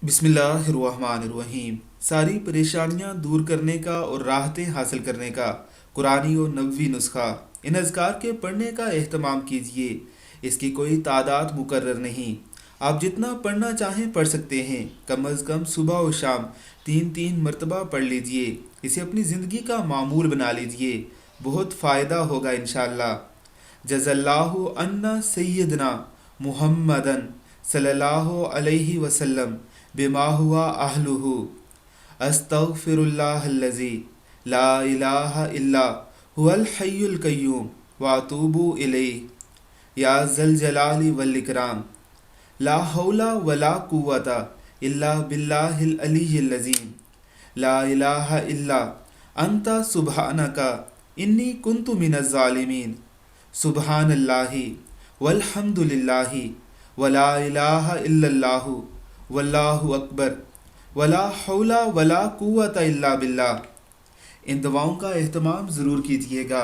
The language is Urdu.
بسم اللہ الرحمن الرحیم۔ ساری پریشانیاں دور کرنے کا اور راحتیں حاصل کرنے کا قرآنی و نبوی نسخہ۔ ان اذکار کے پڑھنے کا اہتمام کیجیے۔ اس کی کوئی تعداد مقرر نہیں، آپ جتنا پڑھنا چاہیں پڑھ سکتے ہیں۔ کم از کم صبح و شام 3 مرتبہ پڑھ لیجیے۔ اسے اپنی زندگی کا معمول بنا لیجیے، بہت فائدہ ہوگا انشاءاللہ۔ جزا اللہ عنا سیدنا محمدن صلی اللہ علیہ وسلم بما ہوا اہلہ، استغفر اللہ الذی لا الہ الا هو الحی القیوم واتوب الیہ، یا ذا الجلال والاکرام، لا حول ولا قوۃ الا باللہ العلی العظیم، لا الہ الا انت سبحانک انی کنت من الظالمین، سبحان اللہ والحمد للہ ولا الہ الا اللہ واللہ اکبر ولا حول ولا قوۃ الا باللہ۔ ان دعاؤں کا اہتمام ضرور کیجیے گا۔